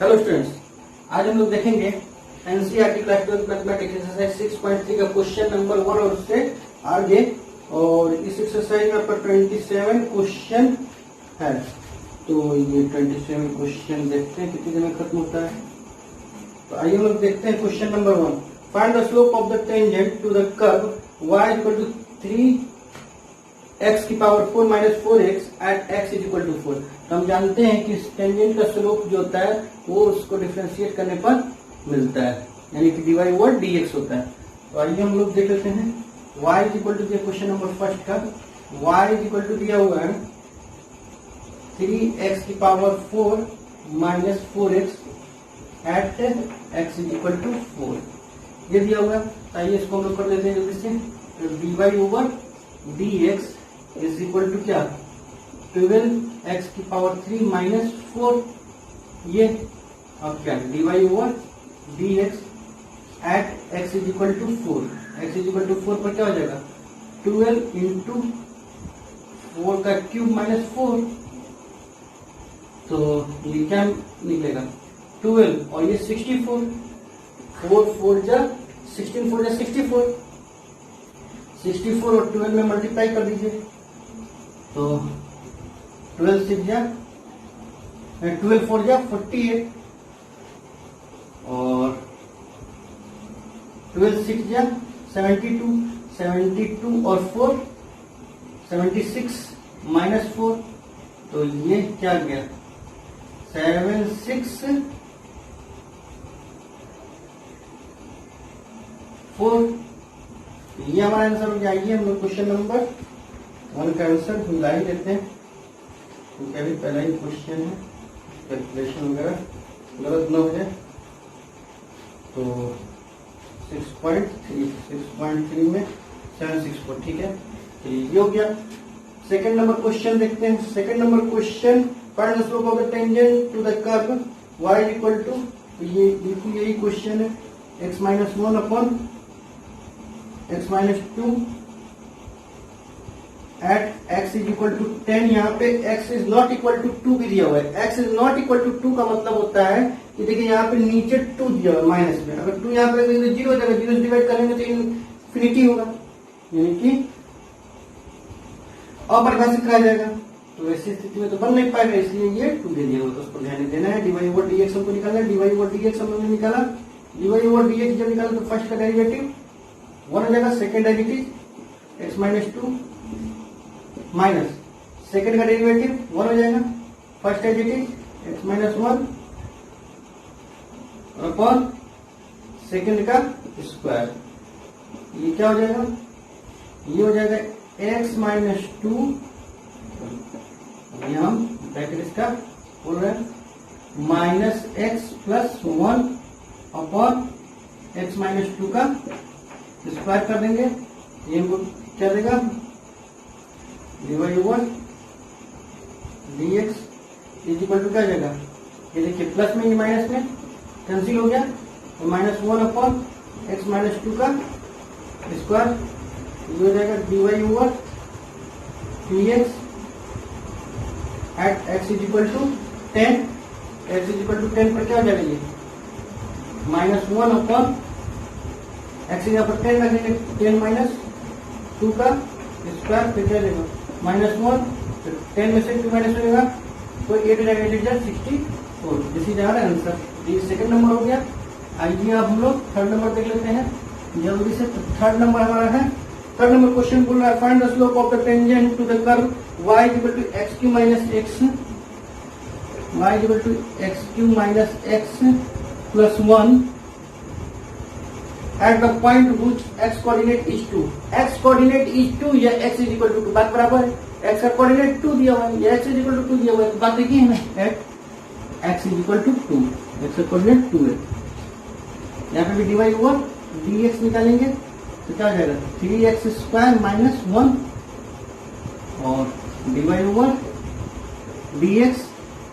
Hello students, आज हम लोग देखेंगे एनसीईआरटी क्लास 12 मैथमेटिक्स एक्सरसाइज 6.3 का क्वेश्चन नंबर 1 और उससे आगे। और इस एक्सरसाइज में आपका 27 क्वेश्चन है। तो ये 27 क्वेश्चन देखते हैं कितनी देर में खत्म होता है। तो आइए हम लोग देखते हैं question number 1। Find the slope of the tangent to the curve y equal to 3x की power 4 minus 4x at x is equal to 4। तो हम जानते हैं कि टेंजेंट का स्लोप जो होता है वो उसको डिफरेंशिएट करने पर मिलता है, यानी कि dy ओवर dx होता है। तो आइए हम लोग देख लेते हैं y is equal to question number first का y इज इक्वल टू दिया हुआ है 3x की power 4 minus 4x at x is equal to 4, ये दिया हुआ है। तो आइए इसको हम लोग कर लेते हैं जल्दी से। तो dy over dx is equal to क्या, 12x की पावर 3 माइनस 4, ये अब क्या dy over dx at x is equal to 4। x is equal to 4 पर क्या हो जाएगा 12 इंटू 4 का क्यूब माइनस 4। तो ये क्या निकलेगा 12 और ये 64, 4 4 जा 16 4 जा 64, 64 और 12 में मल्टीप्लाई कर दीजिए। तो 12 6 जा 12 4 जा 48 और 12 6 जा 72, 72 और 4 76 माइनस 4। तो ये क्या गया 7 6 4। ये हमारा आंसर हो जाएगी। हम लोग क्वेश्चन नंबर 1 का आंसर मिला ही देते हैं क्योंकि अभी पहला ही क्वेश्चन है, कैलकुलेशन वगैरह गलत न हो जाए। तो 6.3 में 764, ठीक है। तो ये हो गया। सेकंड नंबर क्वेश्चन देखते हैं। Second number question, find the slope of the tangent to the curve y equal to, ये बिल्कुल यही क्वेश्चन है, x minus 1 upon x minus 2 at x is equal to 10। यहाँ पे x is not equal to 2 भी दिया हुआ है। x is not equal to 2 का मतलब होता है कि देखिए यहाँ पे नीचे 2 दिया हुआ है माइनस में, अगर 2 यहाँ पे तो 0 हो जाएगा, 0 से डिवाइड करेंगे तो इन्फिनिटी होगा, यानी कि अपरिभाषित कहा जाएगा। तो ऐसी स्थिति में तो बन नहीं पाएगा, इसलिए ये 2 दे दिया हुआ, तो उसको ध्यान देना है। dy ओवर dx हमको निकालना है। dy ओवर dx हमने निकाला, dy ओवर dx जब निकाला तो फर्स्ट का डेरिवेटिव 1 हो जाएगा, second derivative x minus 2 minus second का डेरिवेटिव 1 हो जाएगा, first derivative x minus 1 upon second का स्क्वायर। ये क्या हो जाएगा, ये हो जाएगा x माइनस 2, ये हम ब्रैकेट इसका बोल रहे हैं, minus x plus 1 upon x minus 2 का स्क्वायर कर देंगे। ये हमको क्या देगा dy over dx is equal to क्या जाएगा, ये देखिए प्लस में ये माइनस में कैंसिल हो गया, तो माइनस 1 अपॉन x माइनस 2 का स्क्वायर, ये हो जाएगा dy over dx at x is equal to 10। x is equal to 10 पर क्या हो जाएगा, ये माइनस 1 अपॉन x यहाँ पर 10 रखेंगे, 10 माइनस 2 का स्क्वायर, फिर क्या देगा माइनस 1, 10 में से 2 माइनस होगा तो 8 हो जाएगा, 64। This is our answer. ये सेकंड नंबर हो गया। आइए अब हम लोग थर्ड नंबर देख लेते हैं जल्दी से। थर्ड नंबर हमारा है, थर्ड नंबर क्वेश्चन बोल रहा है find the slope of the tangent to the curve y equal to x cube minus x, y equal to x cube minus x plus 1 at the point which x coordinate is 2। x coordinate is 2 या x is equal to 2, बात बराबर है। x का coordinate 2 दिया हुआ है या x is equal to 2 दिया हुआ है, तो बात देखिए है ना, at x is equal to 2, x का कोऑर्डिनेट 2 है। यहाँ पे भी dy ओवर dx निकालेंगे तो क्या हो जाएगा 3x स्क्वायर माइनस 1 और dy over dx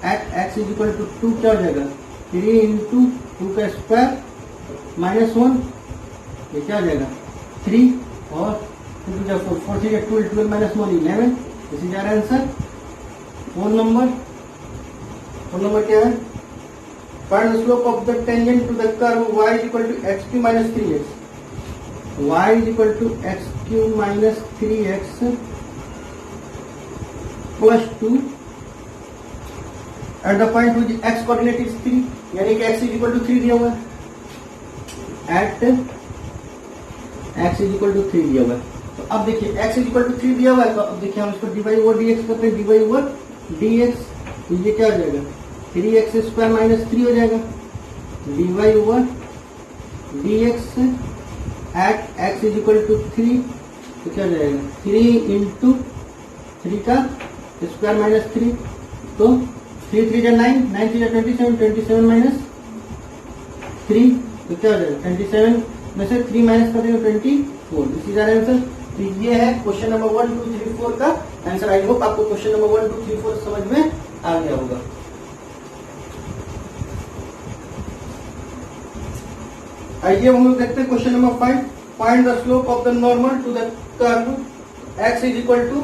at x is equal to 2 क्या हो जाएगा 3 इंटू 2 का स्क्वायर माइनस 1, ये क्या हो जाएगा 3 और 2 4 4 3 12 12 minus 1 11। This is our answer. Phone number क्या है find the slope of the tangent to the curve y is equal to x cube minus 3x, y is equal to x cube minus 3x plus 2 at the point which x coordinate is 3, यानी कि x is equal to 3 दिया हुआ है, at x is equal to 3 दिया हुआ है। तो अब देखिए x इज इक्वल टू 3 दिया हुआ है, तो अब देखिए हम इसको dy ओवर dx करते हैं, dy ओवर dx, तो ये क्या हो जाएगा 3x स्क्वायर माइनस 3 हो जाएगा, dy over dx at x is equal to 3, तो क्या हो जाएगा 3 इंटू 3 का स्क्वायर माइनस 3, तो 3 3 जा 9, 9 3 जा 27, 27 माइनस 3, तो क्या हो जाएगा 27 में से 3 माइनस कर देंगे 24, दिस इज आवर आंसर। तो ये है क्वेश्चन नंबर 1 2 3 4 का आंसर। आई होप आपको क्वेश्चन नंबर 1 2 3 4 समझ में आ गया होगा। आइए हम लोग देखते हैं question number 5, find the slope of the normal to the curve x is equal to,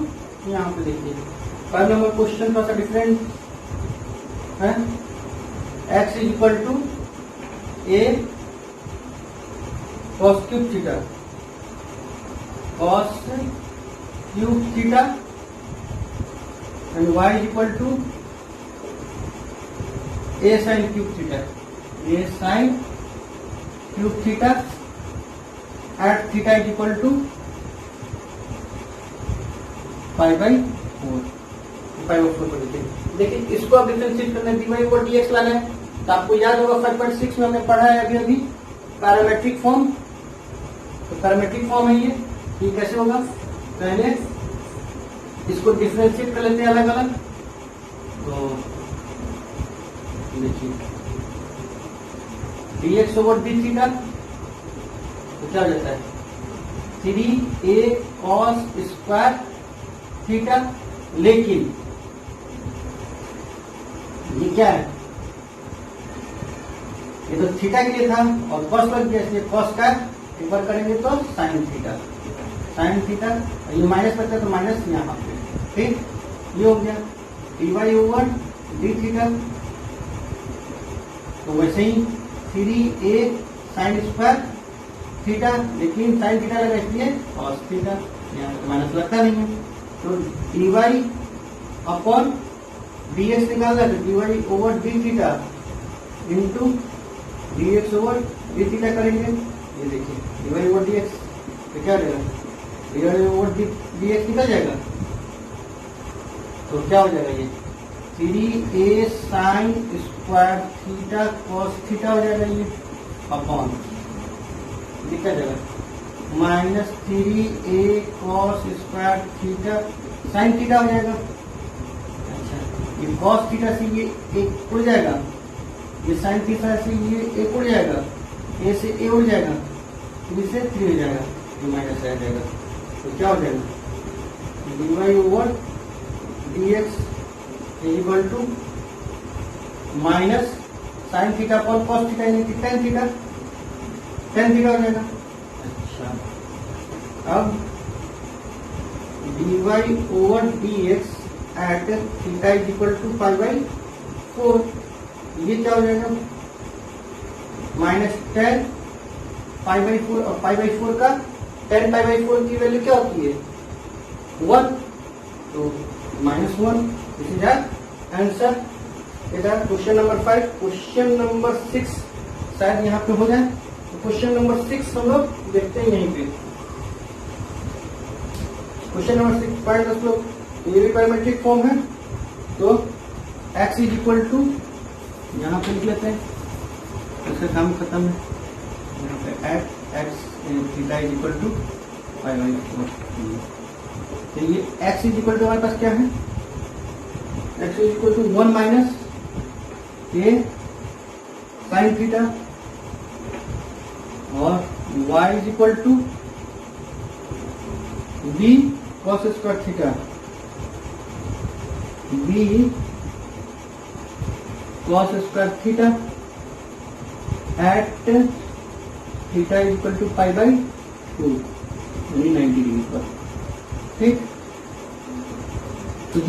यहाँ पे देखिए 5 नंबर क्वेश्चन थोड़ा सा डिफरेंट है, x is equal to a cos cube theta, cos cube theta and y is equal to a sin cube theta, a sin cube theta at theta is equal to pi by 4, pi by 4 पर देखिए इसको अब differentiate करना है, dy over dx लाना है, तो आपको याद होगा 5.6 में हमने पढ़ा है अभी अभी पैरामेट्रिक फॉर्म, तो पैरामेट्रिक फॉर्म है ये कैसे होगा, पहले इसको डिफरेंशिएट कर लेते हैं अलग अलग, तो देखिए dx ओवर d थीटा, तो क्या हो जाता है 3a cos स्क्वायर थीटा, लेकिन ये क्या है, ये तो थीटा के लिए था और कॉस लग गया, इसलिए कॉस का एक बार करेंगे तो साइन थीटा, साइन थीटा, ये माइनस बचता है तो माइनस यहाँ पे, ठीक, ये हो गया dy ओवर डी थीटा, तो वैसे ही 3a साइन स्क्वायर थीटा, लेकिन साइन थीटा लगा इसलिए कॉस थीटा, यहाँ पे माइनस लगता नहीं है, तो dy अपॉन dx निकालना है, तो dy over d theta into dx over d theta करेंगे, ये देखिए dy ओवर dx, तो क्या रहेगा dy ओवर dx निकल जाएगा, तो क्या हो जाएगा ये 3a sine square theta cos theta हो जाएगा, ये अपॉन ये क्या जाएगा minus 3a cos square theta sine theta हो जाएगा। अच्छा, ये कॉस थीटा से ये एक उड़ जाएगा, ये साइन थीटा से ये एक उड़ जाएगा, ए से ए उड़ जाएगा, 3 से 3 हो जाएगा, ये माइनस आ जाएगा, तो क्या हो जाएगा dy over dx is equal to minus sine theta upon cos theta यानी कि टेन थीटा हो जाएगा। अच्छा, अब dy over dx at theta is equal to pi by 4, ये क्या हो जाएगा माइनस 10 पाई बाई 4, और पाई बाई 4 का 10 पाई बाई 4 की वैल्यू क्या होती है 1, तो minus 1, this is our answer. इधर क्वेश्चन नंबर 5, क्वेश्चन नंबर 6 शायद यहाँ पे हो जाए, तो क्वेश्चन नंबर 6 हम लोग देखते हैं यहीं पे। Question number 6 find the slope, ये भी पैरामेट्रिक फॉर्म है, तो x इज इक्वल टू, यहाँ पे लिख लेते हैं, इसका काम खत्म है, यहाँ पे at x theta is equal to pi by 4, तो ये x इज इक्वल टू हमारे पास क्या है, x is equal to 1 minus a sine theta, और y is equal to b cos square theta, b cos square theta at theta is equal to pi by 2 यानी 90 degree पर, ठीक। तो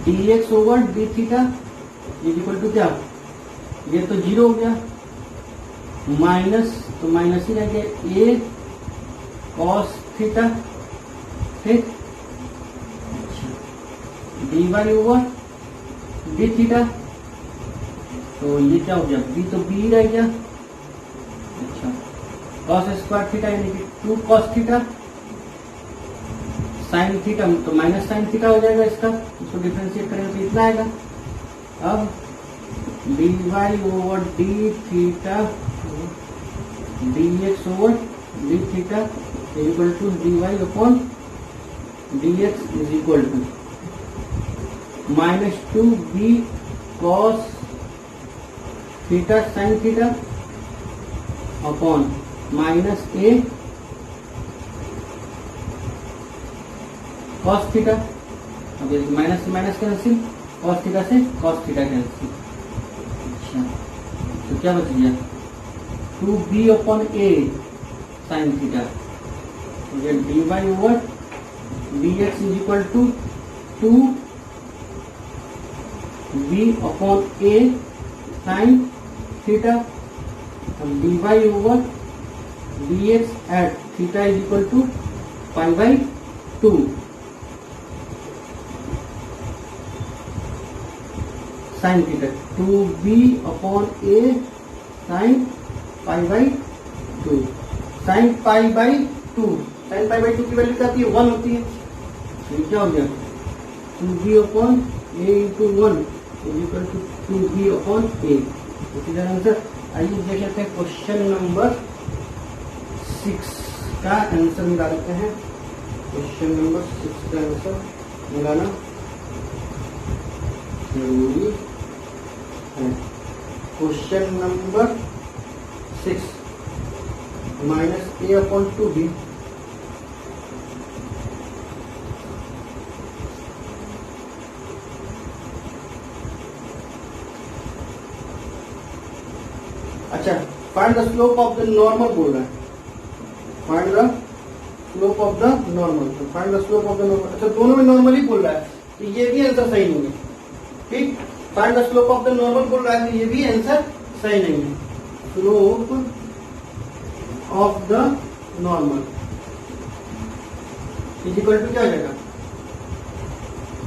dx over d theta is equal to क्या, ये तो zero हो गया, माइनस तो माइनस ही रह गया a cos थीटा, ठीक, dy ओवर डी थीटा, तो ये क्या हो गया, b तो b रह गया, अच्छा, cos स्क्वायर थीटा यानी कि 2 cos थीटा, साइन थीटा तो माइनस साइन थीटा हो जाएगा इसका, इसको डिफरेंशिएट करेंगे तो इतना आएगा। अब dy over d theta dx over d theta equal to dy upon dx is equal to minus 2b cos theta sine theta upon minus a cos theta, अब माइनस से माइनस कैंसिल, cos थीटा से cos theta cancel, अच्छा तो क्या बच गया 2b upon a sine theta, तो ये dy over dx is equal to 2b upon a sine theta, dy over dx at theta is equal to pi by 2, sine theta 2b upon a sine pi by 2, sine pi by 2, sine pi by 2 की value क्या आती है 1 होती है, तो क्या हो गया 2b upon a into 1 is equal to 2b upon a, इसी तरह आंसर। आइए देख लेते हैं क्वेश्चन नंबर 6 का आंसर निकालते हैं। क्वेश्चन नंबर 6 का आंसर निकालना जरूरी है। Question number 6 minus a upon 2b अच्छा, find the slope of the normal बोल रहा है, find the slope of the normal, तो find the slope of the normal, अच्छा दोनों में नॉर्मल ही बोल रहा है तो ये भी आंसर सही नहीं है, ठीक, find the slope of the normal बोल रहा है तो ये भी आंसर सही नहीं है। Slope of the normal is equal to क्या हो जाएगा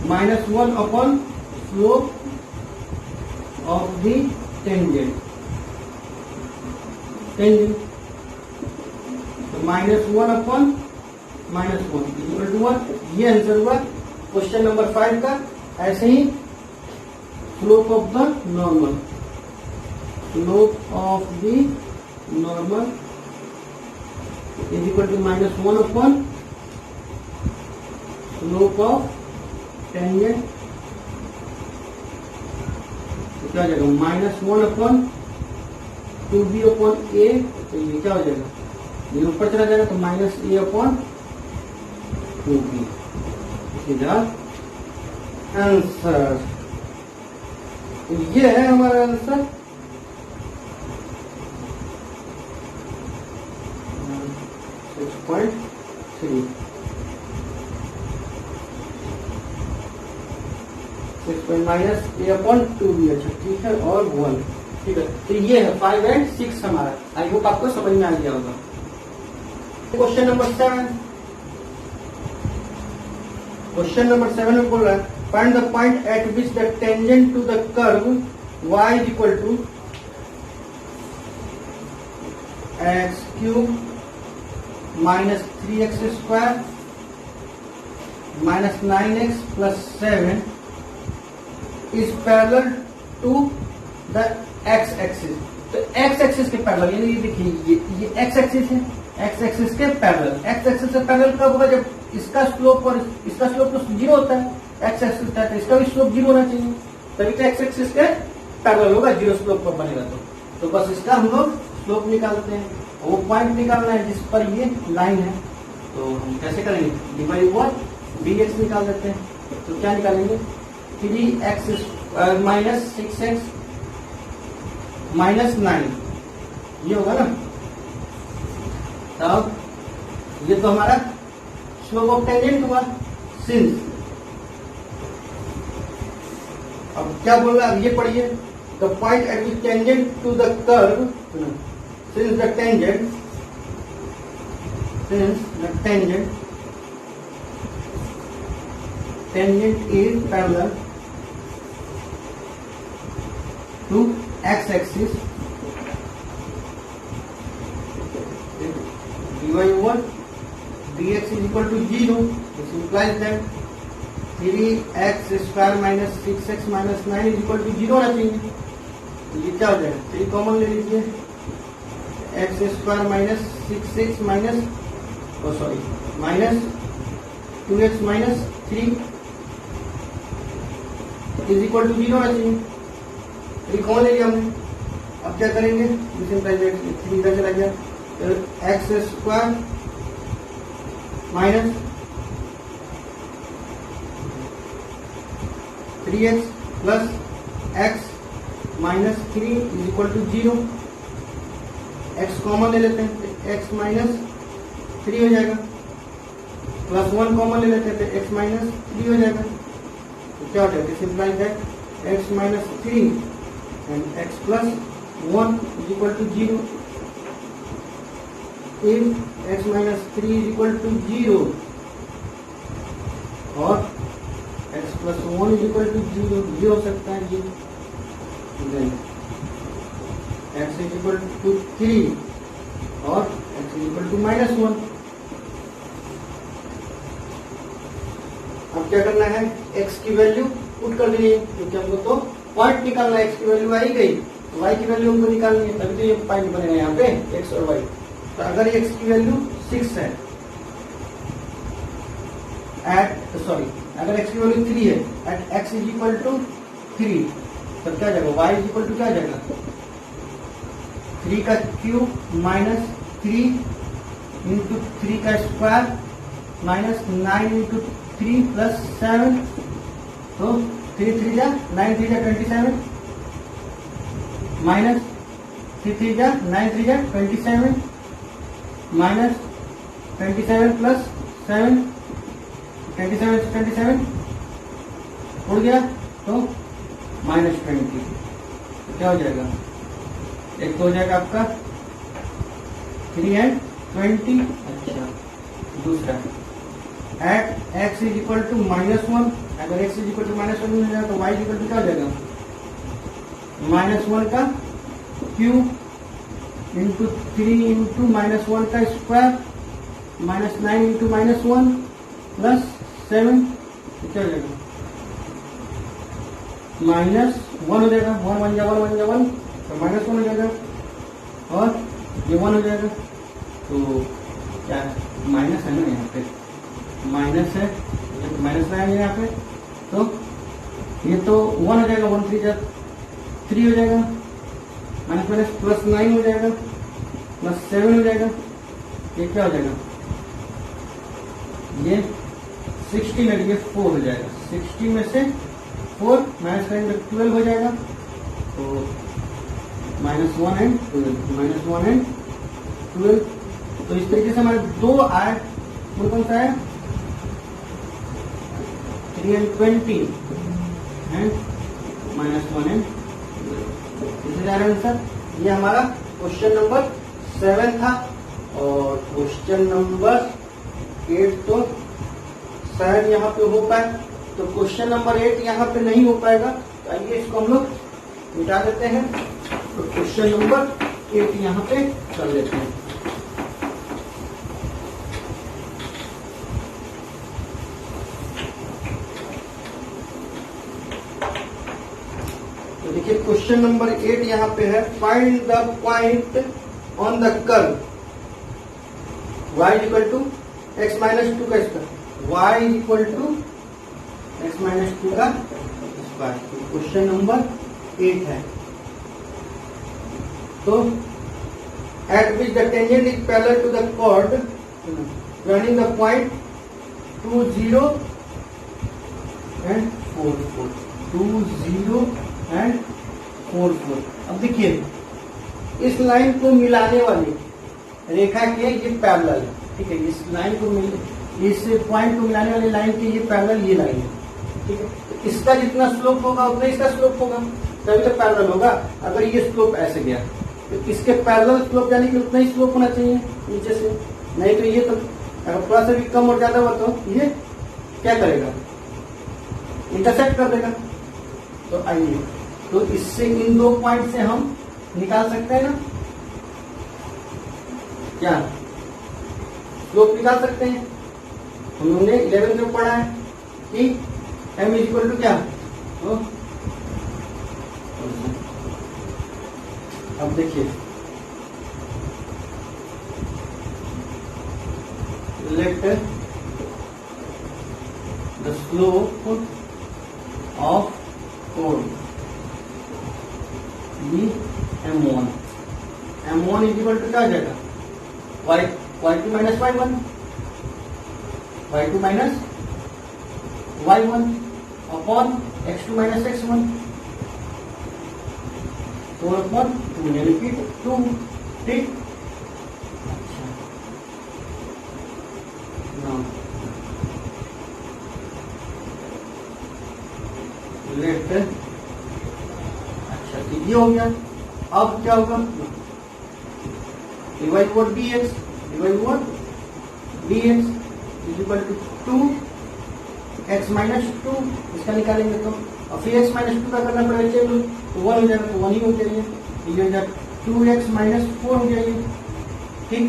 -1 upon slope of the tangent, tangent तो -1 अपॉन -1 इक्वल टू 1, ये आंसर हुआ क्वेश्चन नंबर 5 का। ऐसे ही slope of the normal, slope of the normal is equal to -1 upon slope of tangent, तो क्या हो जाएगा -1 अपॉन 2b अपॉन a, तो ये क्या हो जाएगा, ये ऊपर चला जाएगा तो -a अपॉन 2b, सीधा आंसर। तो ये है हमारा answer. 6.3 minus a upon 2b, अच्छा ठीक है, और 1, ठीक है, तो ये है 5 एंड 6 हमारा। आई होप आपको समझ में आ गया होगा। क्वेश्चन नंबर 7, क्वेश्चन नंबर 7 में बोल रहा है find the point at which the tangent to the curve y is equal to x cube minus 3x square minus 9x plus 7 is parallel to the x axis. तो x axis के parallel, यानी ये देखिए ये x axis है, x axis के parallel, x axis से parallel कब होगा, जब इसका स्लोप और इसका स्लोप तो 0 होता है, x एक्सिस का तो इसका भी स्लोप 0 होना चाहिए, तभी तो x एक्सिस के पैरेलल होगा, 0 स्लोप पर बनेगा। तो बस इसका हम लोग स्लोप निकालते हैं, वो पॉइंट निकालना है जिस पर ये लाइन है, तो हम कैसे करेंगे, डिवाइड ओवर dx निकाल देते हैं। तो क्या निकालेंगे, 3x माइनस 6x माइनस 9, ये होगा ना। तब ये तो हमारा स्लोप ऑफ टेंजेंट हुआ, सिंस अब क्या बोल रहा है, अब ये पढ़िए, the point at which tangent to the curve, since the tangent is parallel to x axis, dy over dx is equal to 0. This implies that 3x square minus 6x minus 9 is equal to 0 होना चाहिए. तो ये क्या हो जाएगा, 3 common ले लीजिए, x square minus 6x minus minus 2x minus 3 is equal to 0 होना चाहिए. 3 कॉमन ले लिया हमने. अब क्या करेंगे, 3 इधर चला गया, तो x square minus 3x plus x minus 3 is equal to 0. x common ले लेते हैं, तो x माइनस 3 हो जाएगा, प्लस 1 कॉमन ले लेते हैं, तो x माइनस 3 हो जाएगा. तो क्या हो जाएगा, this implies that x minus 3 and x plus 1 is equal to 0. If x minus 3 is equal to 0 और x plus 1 is equal to 0, ये हो सकता है ये. Then x is equal to 3 और x is equal to minus 1. अब क्या करना है, x की वैल्यू पुट कर देनी है, क्योंकि हमको तो पॉइंट निकालना है. x की वैल्यू आई गई तो y की वैल्यू हमको निकालनी है, तभी तो ये पॉइंट बनेगा यहाँ पे x और y. तो अगर x की वैल्यू 6 है अगर x की वैल्यू 3 है at x is equal to 3, तो क्या जाएगा, y इज इक्वल टू क्या जाएगा, 3 का क्यूब माइनस 3 इंटू 3 का स्क्वायर माइनस 9 इंटू 3 प्लस 7, तो 3 3 जा 9 3 जा 27 माइनस 3 3 जा 9 3 जा 27 माइनस 27 प्लस 7, 27 से 27 उड़ गया, तो माइनस 20. क्या हो जाएगा, एक तो हो जाएगा आपका 3 एंड 20. अच्छा, दूसरा at x is equal to -1, अगर x इज इक्वल टू -1 हो जाएगा तो y इज इक्वल टू क्या हो जाएगा, -1 का क्यूब इंटू 3 इंटू -1 का स्क्वायर माइनस 9 इंटू -1 प्लस 7, क्या हो जाएगा, -1 हो जाएगा. 1 1 जा 1 1 जा 1, तो -1 हो जाएगा और ये 1 हो जाएगा. तो क्या माइनस है ना, यहाँ पे माइनस है, माइनस में आएंगे यहाँ पे, तो ये तो 1 हो जाएगा, 1 3 जा 3 हो जाएगा, माइनस माइनस प्लस 9 हो जाएगा, प्लस 7 हो जाएगा. ये क्या हो जाएगा, ये 60 में ये 4 हो जाएगा, 60 में से 4 माइनस करेंगे 12 हो जाएगा. तो -1 एंड 12. तो इस तरीके से हमारे 2 आए, कौन सा है, 3 एंड 20 एंड -1 एंड 12. इसे जा रहा है आंसर. ये हमारा क्वेश्चन नंबर 7 था. और क्वेश्चन नंबर 8 तो शायद यहाँ पे हो पाए, तो क्वेश्चन नंबर 8 यहाँ पे नहीं हो पाएगा. तो आइए इसको हम लोग मिटा देते हैं. तो क्वेश्चन नंबर 8 यहाँ पे कर लेते हैं. तो देखिए क्वेश्चन नंबर 8 यहाँ पे है, find the point on the curve y equal to x minus 2 का square, y equal to x minus 2 का स्क्वायर. क्वेश्चन नंबर 8 है. तो at which the tangent is parallel to the chord running the point 2 0 and 4 4, 2 0 and 4 4. अब देखिए इस line को मिलाने वाली रेखा की ये पैरेलल है, ठीक है. इस लाइन को इस पॉइंट को मिलाने वाली लाइन की ये पैरेलल ये लाइन है. ठीक है, तो इसका जितना स्लोप होगा उतना इसका स्लोप होगा, तभी तो पैरेलल होगा। अगर ये स्लोप ऐसे गया तो इसके पैरेलल स्लोप यानी कि उतना ही स्लोप होना चाहिए नीचे से, नहीं तो ये तो अगर थोड़ा सा भी कम और ज्यादा हुआ तो ये क्या करेगा, इंटरसेक्ट कर देगा। तो आइए, तो इससे इन दो पॉइंट से हम निकाल सकते हैं ना, क्या स्लोप निकाल सकते हैं। हमने 11 में पढ़ा है कि m इक्वल टू क्या, तो अब देखिए लेट द स्लोप ऑफ कोड be m1, m1 equal to क्या आ जाएगा, y2 minus y1, y2 minus y1 upon x2 minus x1, 4/2 यानी कि 2, ठीक। अच्छा, लेट, अच्छा तो ये हो गया। अब क्या होगा, divide over dx, divide over dx is equal to 2x minus 2, इसका निकालेंगे तो, और फिर x माइनस 2 का करना पड़ेगा, चलो तो 1 हो जाएगा, तो 1 ही हो जाएगा, ये हो जाएगा 2x माइनस 4 हो जाएगी, ठीक।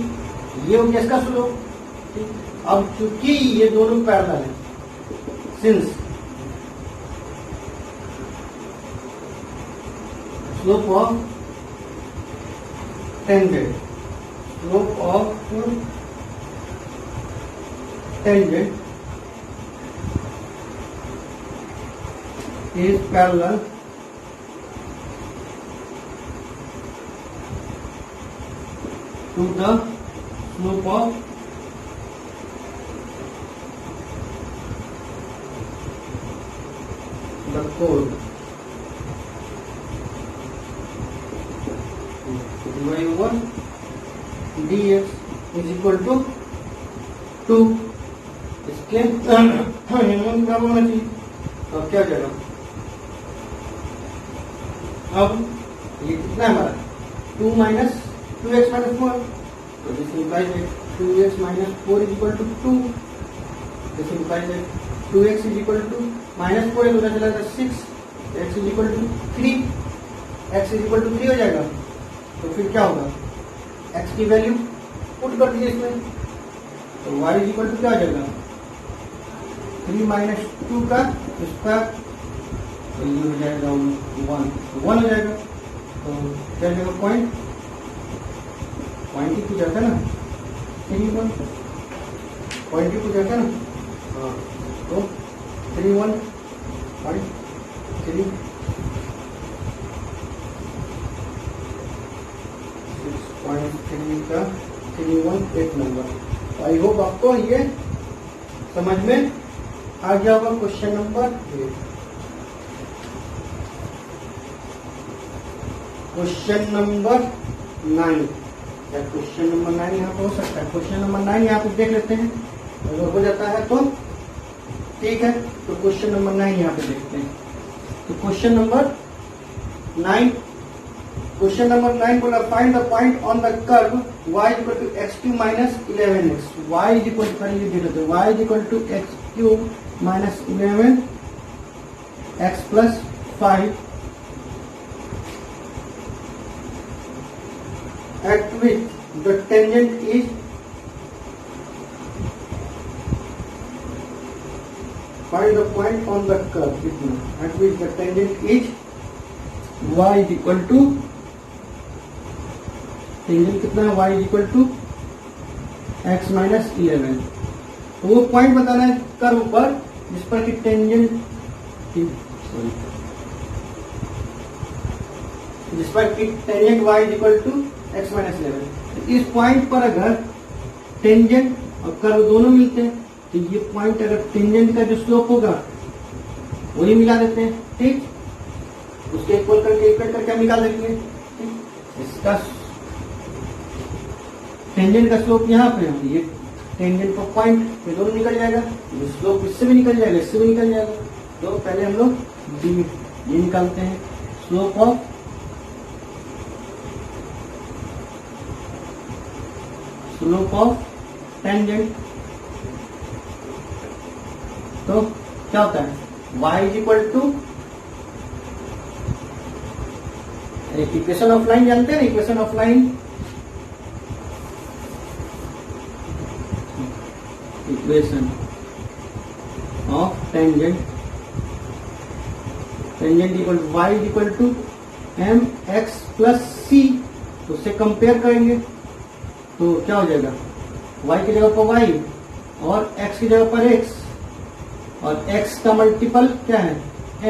ये हो गया इसका स्लोप, ठीक। अब चूंकि ये दोनों पैरेलल है, since slope of tangent, slope of tangent is parallel to the slope of the chord, dy over dx is equal to 2, इसके क्या होना चाहिए, अब क्या करेगा, अब ये कितना है हमारा 2 माइनस 2x माइनस 4, तो this implies that 2x minus 4 is equal to 2, this implies that 2x is equal to minus 4 उधर चला जाएगा 6, x is equal to 3, x is equal to 3 हो जाएगा। तो फिर क्या होगा, x की वैल्यू पुट कर दीजिए इसमें, तो y इज इक्वल टू क्या हो जाएगा 3 माइनस 2 का स्क्वायर, तो ये हो जाएगा 1 हो जाएगा। तो क्या जाएगा पॉइंट ही पूछा था ना, 3 1 पॉइंट ही पूछा था ना, हाँ, तो 3 1 पॉइंट 3 6.3 का 3 1 8 नंबर। आई होप आपको ये समझ में आ गया होगा। क्वेश्चन नंबर 8, क्वेश्चन नंबर 9, या क्वेश्चन नंबर 9 यहाँ पे हो सकता है, क्वेश्चन नंबर 9 यहाँ पे देख लेते हैं, अगर हो जाता है तो ठीक है। तो क्वेश्चन नंबर 9 यहाँ पे देखते हैं। तो क्वेश्चन नंबर 9, क्वेश्चन नंबर 9 बोला find the point on the curve y equal to x3 minus 11x, y is equal to ये दे देते हैं, y is equal to x3 minus 11x plus 5 at which the tangent is find the point on the curve, कितना at which the tangent is y is equal to, tangent कितना है, y is equal to x minus 11। तो वो point बताना है curve पर जिस पर कि टेंजेंट, जिस पर कि tangent y is equal to x minus 11। इस पॉइंट पर अगर टेंजेंट और कर्व दोनों मिलते हैं तो ये पॉइंट अगर टेंजेंट का जो स्लोप होगा वही मिला देते हैं, ठीक, उसके इक्वल करके हम निकाल देंगे। इसका टेंजेंट का स्लोप यहाँ पे है, ये टेंजेंट का पॉइंट ये दोनों निकल जाएगा, ये स्लोप इससे भी निकल जाएगा, इससे भी निकल जाएगा, तो पहले हम लोग डी ये निकालते हैं, स्लोप ऑफ टेंजेंट। तो क्या होता है, y is equal to, equation of line जानते हैं ना, equation of line, equation of tangent, tangent equal to y is equal to m x plus c. तो उससे कंपेयर करेंगे तो क्या हो जाएगा, y की जगह पर y और x की जगह पर x, और x का मल्टीपल क्या है,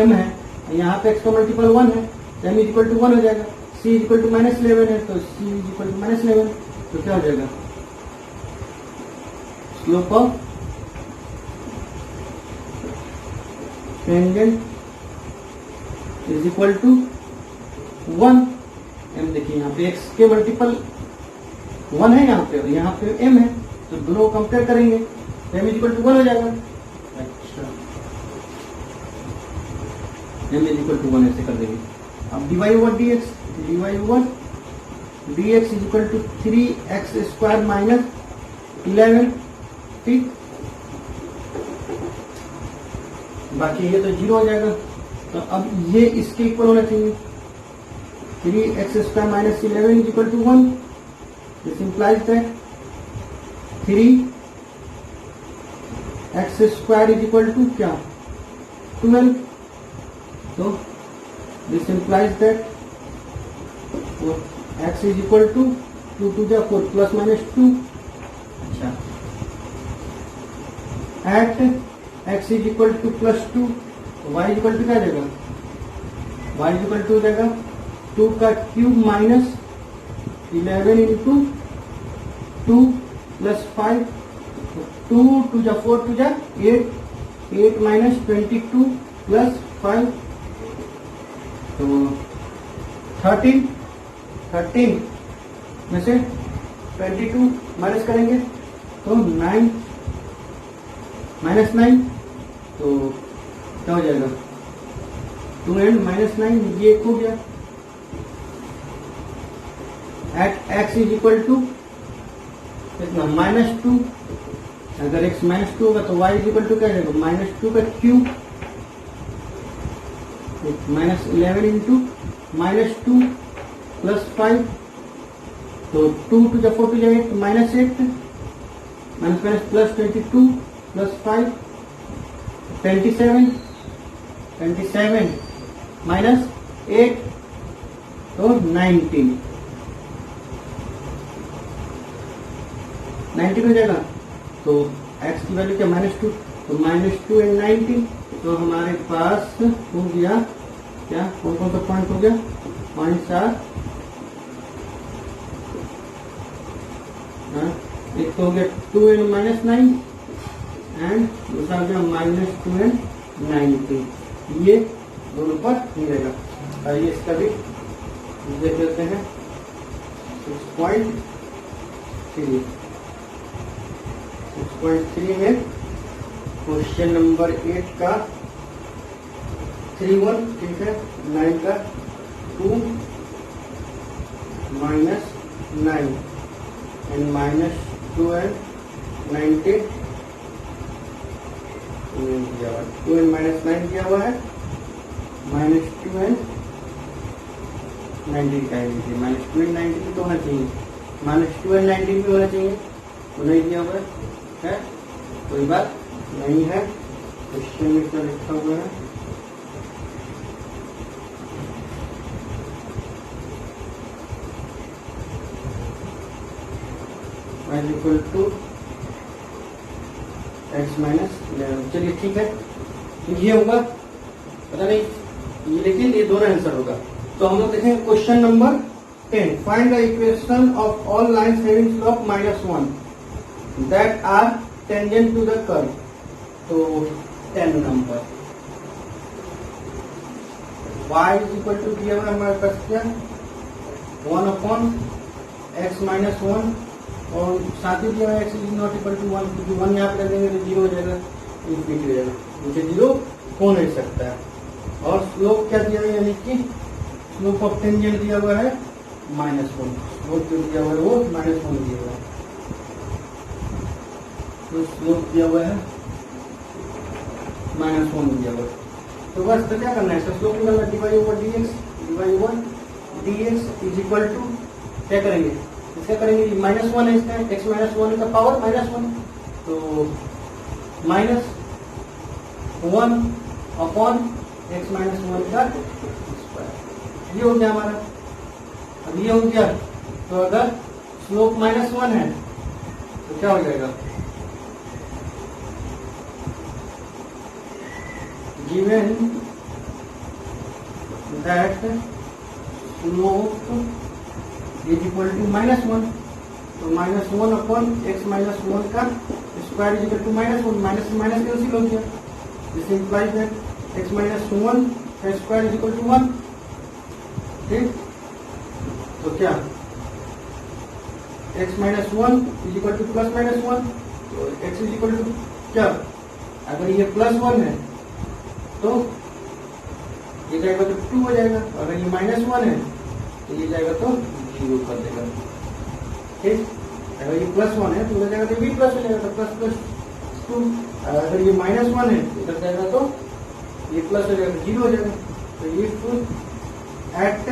m है, यहाँ पे x का मल्टीपल 1 है, तो m इज इक्वल टू 1 हो जाएगा। c इज इक्वल टू -11 है, तो c इज इक्वल टू -11, तो क्या हो जाएगा, slope of tangent is equal to 1। m देखिए यहाँ पे x के मल्टीपल 1 है, यहाँ पे और यहाँ पे m है, तो दोनों कंपेयर करेंगे तो m इज इक्वल टू 1 हो जाएगा। अच्छा, m इज इक्वल टू 1 ऐसे कर देंगे। अब dy over dx, dy over dx is equal to 3x square minus 11, ठीक, बाकी ये तो 0 हो जाएगा। तो अब ये इसके इक्वल होना चाहिए, 3x square minus 11 is equal to 1। This implies that 3x square is equal to क्या, 12। तो this implies that x is equal to 2 टू जा 4 प्लस माइनस 2। अच्छा, at x is equal to plus 2, y is equal to क्या देगा, y is equal to हो जाएगा 2 का क्यूब माइनस 11 इंटू 2 प्लस 5, 2 टू जा 4 टू जा 8, 8 माइनस 22 प्लस 5, तो 13 में से 22 माइनस करेंगे तो 9 माइनस 9, तो क्या हो जाएगा, 2 एंड माइनस 9, ये एक हो गया। At x is equal to कितना, -2। अगर x -2 होगा तो y इज इक्वल टू क्या जाएगा, -2 का क्यूब -11 इंटू -2 प्लस 5, तो 2 टू जा 4 टू जा 8 -8 minus minus plus 22 plus 5 27 minus 8, तो 19 हो जाएगा। तो x की वैल्यू क्या, -2, तो -2 एंड 19, तो हमारे पास हो गया क्या, कौन कौन सा पॉइंट हो गया, पॉइंट्स आर, एक तो हो गया 2 एंड -9 एंड दूसरा हो गया -2 एंड 19, ये दोनों पर मिलेगा। आइए इसका भी देख लेते हैं, 6.3 में क्वेश्चन नंबर 8 का 3(1), ठीक है, 9 का 2 -9 एंड -2 एंड 19 दिया हुआ है, 2 एंड -9 दिया हुआ है, -2 एंड 19 का है, -2 एंड 19 तो होना चाहिए, -2 एंड 19 भी होना चाहिए, तो नहीं दिया हुआ है, कोई बात नहीं है। क्वेश्चन में क्या लिखा हुआ है, y equal to x minus 11। चलिए ठीक है, ये होगा, पता नहीं ये, लेकिन ये दोनों आंसर होगा। तो हम लोग देखेंगे question number 10, find the equation of all lines having slope -1 that are tangent to the curve. तो 10 number, y is equal to दिया हुआ हमारे पास क्या, 1/x-1, और साथ ही दिया हुआ x is not equal to 1, क्योंकि 1 यहाँ पे कर देंगे तो 0 हो जाएगा, इंफिनिटी हो जाएगा, नीचे 0 हो नहीं सकता है। और स्लोप क्या दिया है, यानी कि स्लोप ऑफ टेंजेंट दिया हुआ है -1। स्लोप जो दिया हुआ है वो -1 दिया हुआ है, तो स्लोप दिया हुआ है -1 दिया हुआ है। तो बस तो क्या करना है, इसका स्लोप निकालना, divide over dx is equal to क्या करेंगे, इसका करेंगे -1 है, इसका x -1 का पावर -1, तो -1 अपॉन x -1 का स्क्वायर। ये हो गया हमारा। अब ये हो गया, तो अगर स्लोप -1 है तो क्या हो जाएगा, given that slope is equal to -1, तो -1 अपॉन x -1 का square is equal to -1, minus minus cancel हो गया। दिस इंप्लाइज दैट x -1 का स्क्वायर इज इक्वल टू 1। ठीक, तो क्या x -1 इज इक्वल टू +-1, तो x इज इक्वल टू क्या, अगर ये +1 है तो ये जाएगा तो 2 हो जाएगा, अगर ये -1 है तो ये जाएगा तो 0 कर देगा। ठीक, अगर ये +1 है तो उधर जाएगा तो भी प्लस हो जाएगा, तो ++2। अगर ये -1 है तो इधर जाएगा तो ये प्लस हो जाएगा, 0 हो जाएगा। तो ये at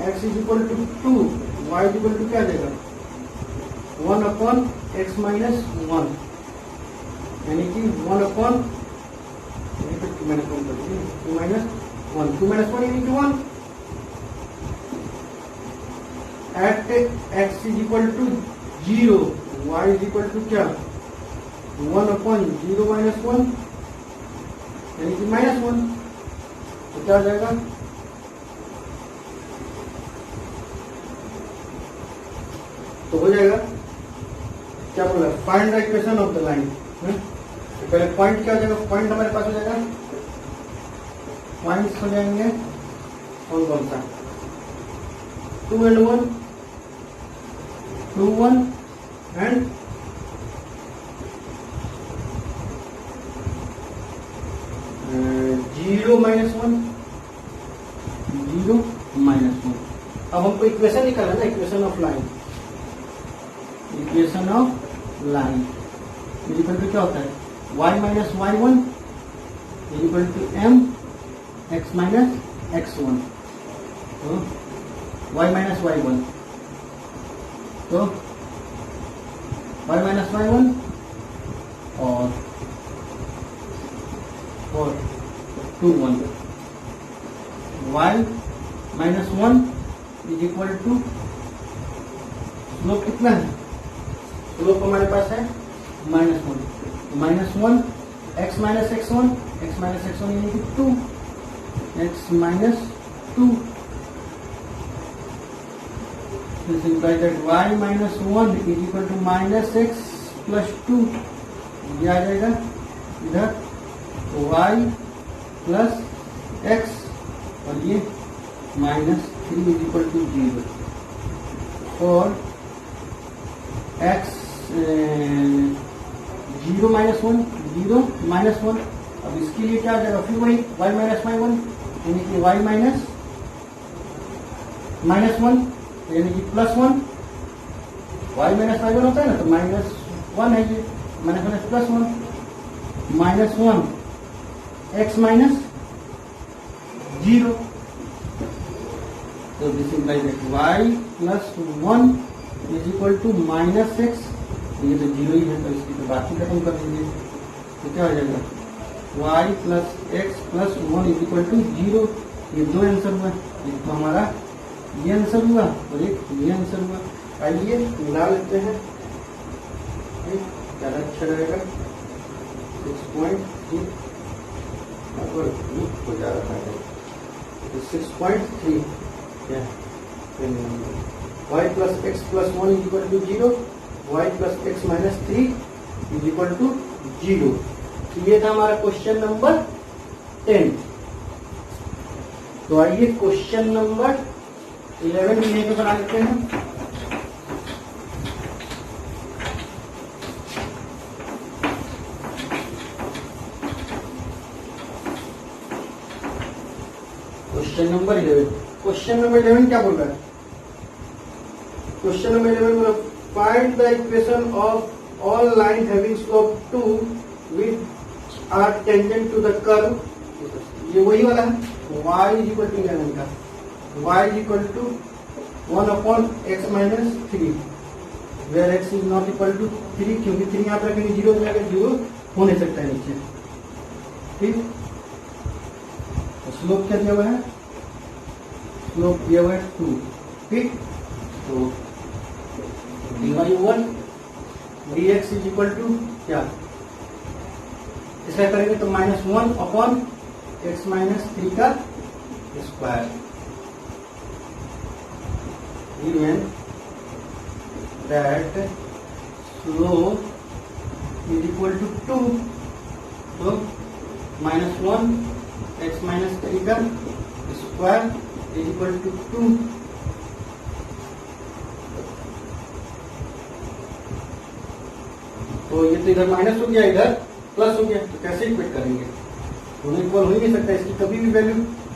x is equal to 2, y is equal to क्या जाएगा 1 अपॉन x -1, यानी कि 1 अपॉन -1 यानी कि 1 at x is equal to 0, y is equal to क्या 1 अपॉन 0 -1 यानी कि -1, तो क्या हो जाएगा, तो हो जाएगा क्या बोला, find the equation of the line. तो पहले पॉइंट क्या हो जाएगा, पॉइंट हमारे पास हो जाएगा, पॉइंट्स हो जाएंगे कौन कौन सा, 2 and 1, 2 1 एंड 0 -1, 0 -1। अब हमको इक्वेशन निकालना है ना, equation of line, equation of line is equal to क्या होता है, y -y1 is equal to m x -x1, तो y -y1, तो y -y1 और 2 1, y -1 is equal to, slope कितना है, स्लोप हमारे पास है -1, -1 x -x1, x -x1 यानी कि 2, x -2, this implies that y -1 is equal to -x plus 2, ये आ जाएगा इधर, तो y plus x और ये -3 is equal to 0, और x 0 -1, 0 -1, अब इसके लिए क्या आ जाएगा, फिर वही y -y1 यानी कि y -1 यानी कि +1, y -y1 होता है ना, तो -1 है ये, -1 +1, -1 x -0, तो this implies that y +1 is equal to -x, ये तो 0 ही है तो इसकी तो बात ही खत्म कर दीजिए, तो क्या हो जाएगा y + x + 1 is equal to 0। ये 2 आंसर हुआ, एक तो हमारा ये आंसर हुआ और एक ये आंसर हुआ। आइए मिला लेते हैं, ज़्यादा अच्छा रहेगा। 6.3 हो जा रहा है, 6.3 क्या y + x + 1 is equal to 0, y + x - 3 is equal to 0। तो ये था हमारा क्वेश्चन नंबर 10। तो आइए क्वेश्चन नंबर 11 भी यहीं पे बना लेते हैं। Question number 11। क्वेश्चन नंबर 11 क्या बोल रहा है? क्वेश्चन नंबर 11 बोला find the equation of all line having slope 2 which are tangent to the curve. ये वही वाला है y इज इक्वल टू 11 का y is equal to 1 upon x minus 3 where x is not equal to 3, क्योंकि 3 यहाँ पर रखेंगे 0 जाकर 0 हो नहीं सकता है नीचे। ठीक, स्लोप क्या दिया हुआ है? स्लोप दिया हुआ है 2। ठीक, तो dy over dx is equal to क्या? इसका करेंगे तो -1 अपॉन x माइनस 3 का square, given that slope is equal to 2, तो -1 x माइनस 3 का स्क्वायर इज इक्वल टू 2। तो ये तो इधर माइनस हो गया, इधर प्लस हो गया, तो कैसे इक्वेट करेंगे? दोनों इक्वल हो ही नहीं सकता। इसकी कभी भी वैल्यू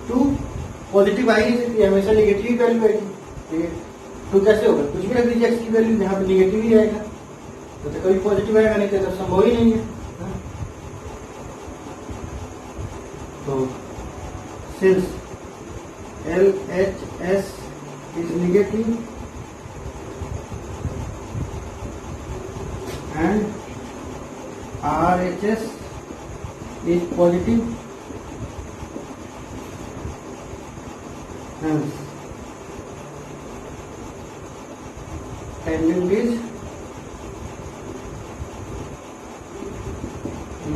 2 पॉजिटिव आ ही नहीं सकती, हमेशा नेगेटिव वैल्यू आएगी। तो कैसे होगा? कुछ भी रख दीजिए एक्स की वैल्यू, यहाँ पे नेगेटिव ही आएगा, तो कभी पॉजिटिव आएगा नहीं, तो संभव ही नहीं है। तो since LHS is negative and RHS is positive, hence tangent is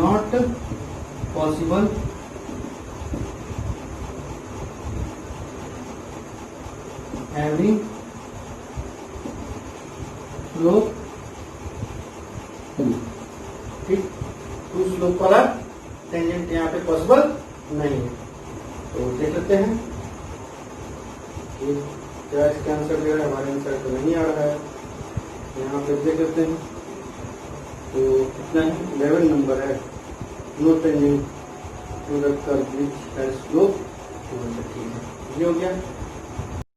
not possible having slope 2। ठीक, 2 स्लोप वाला टेंजेंट यहाँ पे पॉसिबल नहीं है। तो देख लेते हैं कि क्या इसका आंसर दे रहा है। हमारे आंसर तो नहीं आ रहा है, यहाँ पे देख लेते हैं। तो कितना है? 11 नंबर है, no tangent to the curve which has slope 2। ठीक है, ये हो गया।